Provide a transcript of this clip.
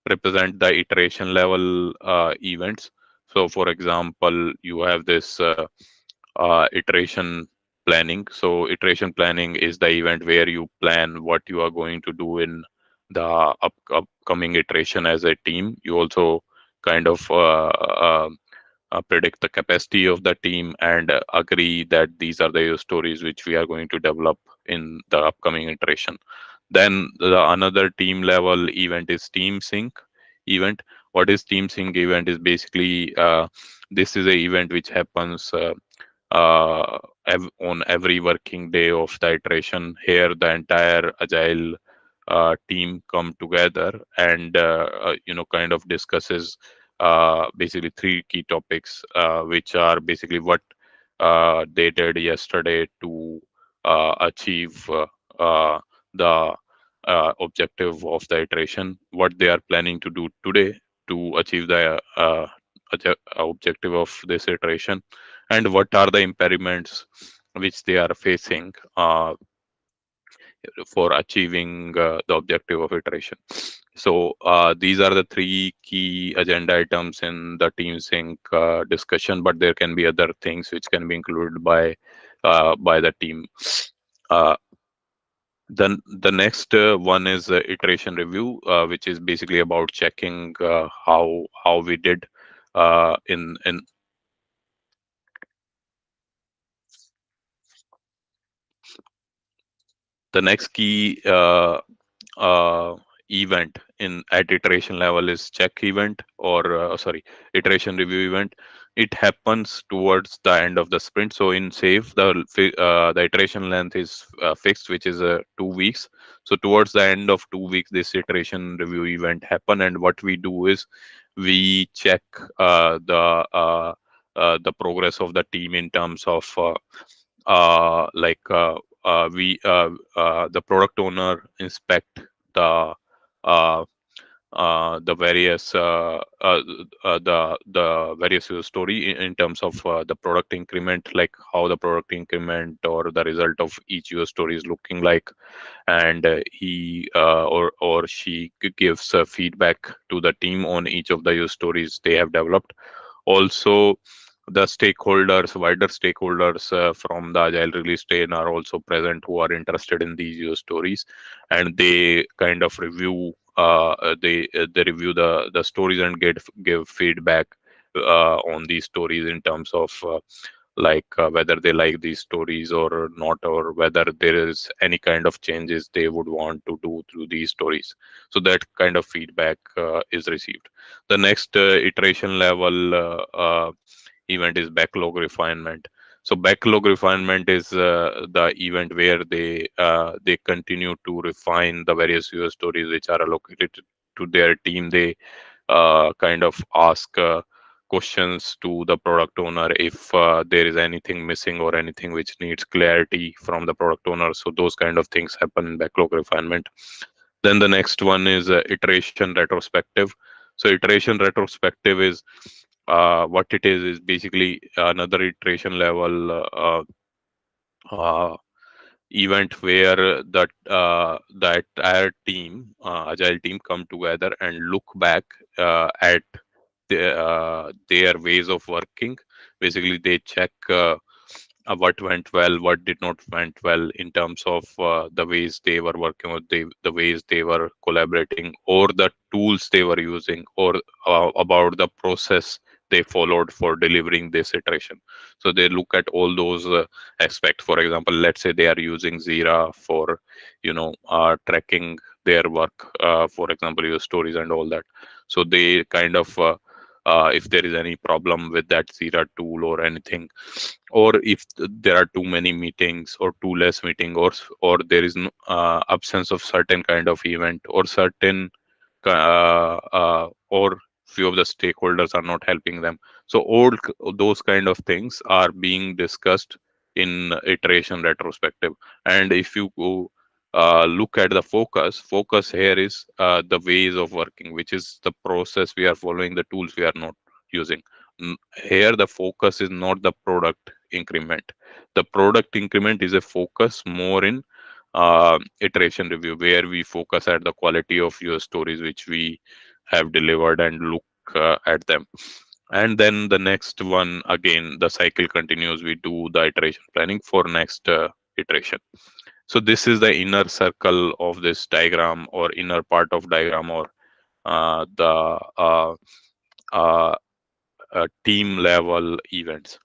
represent the iteration level events. So, for example, you have this iteration planning. So, iteration planning is the event where you plan what you are going to do in the upcoming iteration as a team. You also kind of predict the capacity of the team and agree that these are the use stories which we are going to develop in the upcoming iteration. Then the another team level event is team sync event. What is team sync event is basically this is a event which happens on every working day of the iteration. Here the entire agile team come together and kind of discusses basically three key topics, which are basically what they did yesterday to achieve the objective of the iteration, what they are planning to do today to achieve the objective of this iteration, and what are the impediments which they are facing for achieving the objective of iteration. So these are the three key agenda items in the team sync discussion, but there can be other things which can be included by the team. Uh, then the next one is iteration review, which is basically about checking how we did in the next key event in at iteration level is check event, or sorry, iteration review event. It happens towards the end of the sprint. So in save the iteration length is fixed, which is 2 weeks. So towards the end of 2 weeks this iteration review event happen, and what we do is we check the progress of the team in terms of like the product owner inspect the uh, the various the various user story in terms of the product increment, like how the product increment or the result of each user story is looking like, and he or she gives feedback to the team on each of the user stories they have developed. Also, the stakeholders, wider stakeholders from the agile release train are also present who are interested in these user stories, and they kind of review they review the stories and give feedback on these stories in terms of whether they like these stories or not, or whether there is any kind of changes they would want to do through these stories. So that kind of feedback is received. The next iteration level event is backlog refinement. So backlog refinement is the event where they continue to refine the various user stories which are allocated to their team. They kind of ask questions to the product owner if there is anything missing or anything which needs clarity from the product owner. So those kind of things happen in backlog refinement. Then the next one is iteration retrospective. So iteration retrospective is what it is basically another iteration level uh, event where the entire team, agile team, come together and look back at their ways of working. Basically, they check what went well, what did not went well in terms of the ways they were working, or the ways they were collaborating, or the tools they were using, or about the process they followed for delivering this iteration. So they look at all those aspects. For example, let's say they are using Jira for tracking their work, for example, your stories and all that. So they kind of if there is any problem with that Jira tool or anything, or if there are too many meetings or too less meeting, or there is no, absence of certain kind of event, or certain or few of the stakeholders are not helping them. So all those kind of things are being discussed in iteration retrospective. And if you go look at the focus here is the ways of working, which is the process we are following, the tools we are not using. Here the focus is not the product increment. The product increment is a focus more in iteration review, where we focus at the quality of your stories which we have delivered and look at them. And then the next one, again the cycle continues. We do the iteration planning for next iteration. So this is the inner circle of this diagram, or inner part of diagram, or the uh, team level events.